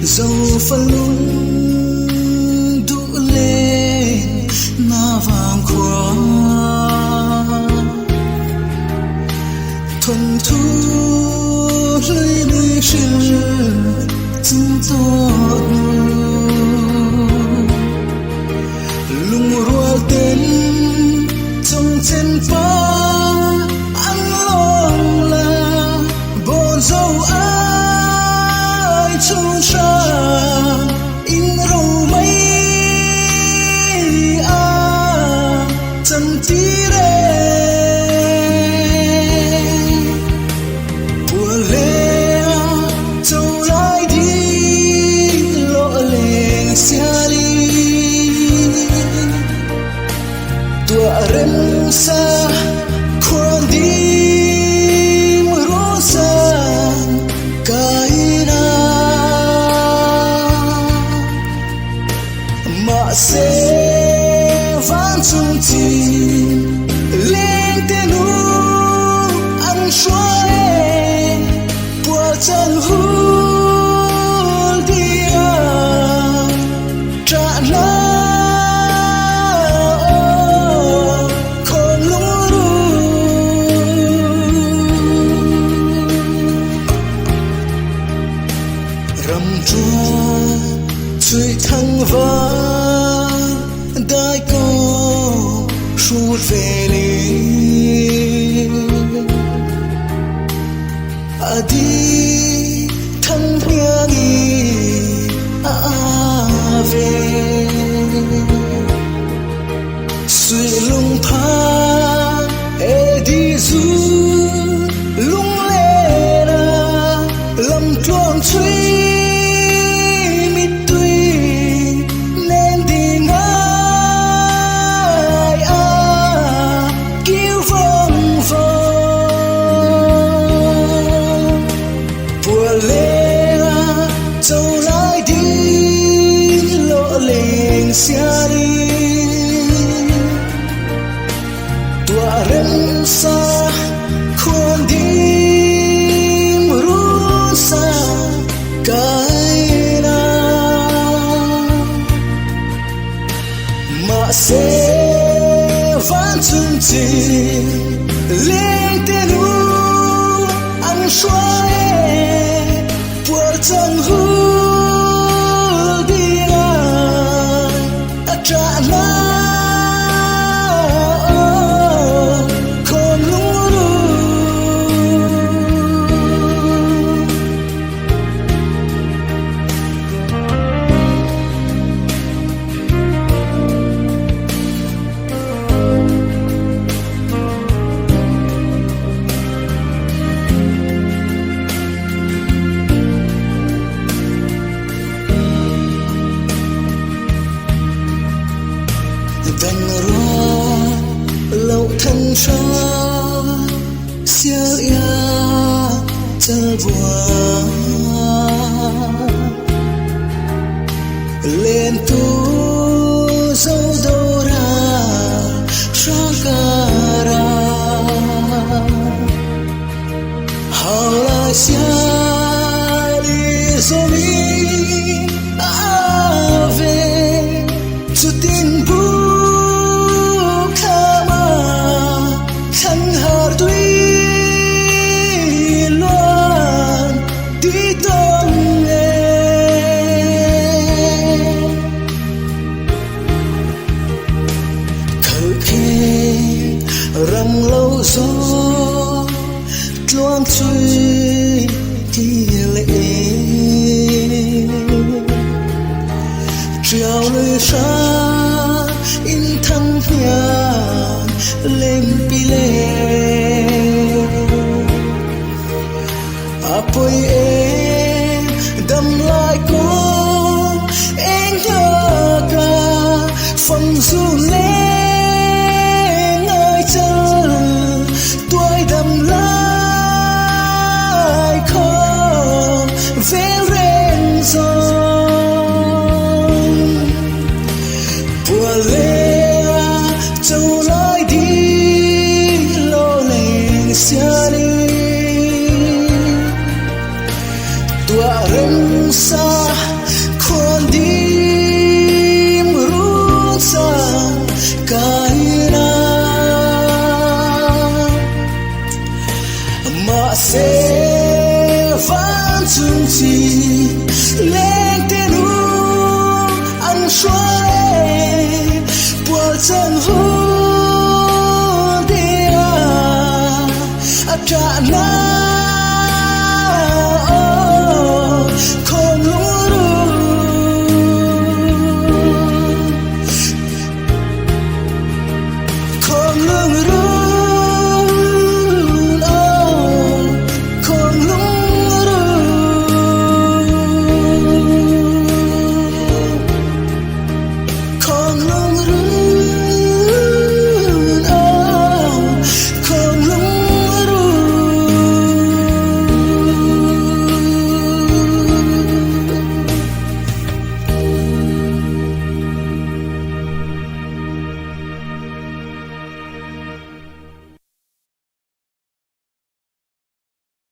dầu phân lung đủ lên na vàng khoa thuần thu lưới lưới chưa từng tốt lung ruột tên trong trên phố ăn lòng là bộ dâu ai chung cha in râu mấy chân tí rê bùa lê châu lại đi lộ lên xa đi tua rem sa khoan đi mơ sa kaina mà sẽ vang chung tin lên tên nu ăn xoay bùa chân hul dia trả lại最疼va dai ko shur veli adi thăng hiangi ave suy lung pha edi zu lung le na lam tuang chui châu lại đi lộ lên xa đi tua rem sa khoan đi ru sa cái na mà sẽ vẫn chung tin lên tên nu ăn xoay chân hul dia trả lại con luru đằng ro lâu thân cho xiao ya chân bùa lên tu dâu đâu ra shakara hao lai sia đi zomi ave chu tin bu rầm lâu gió loang truy kia lệ treo lời xa in thăng nhà lên pi lệ apoi em đâm lại cô em nhớ cả phần du lên tuổi đầm lại khó về ren rồi bùa lê châu lại đi lộ lên xa đi tua rem sa phán chung chi lên tên u ăn xoay bùa chân hú dia trả na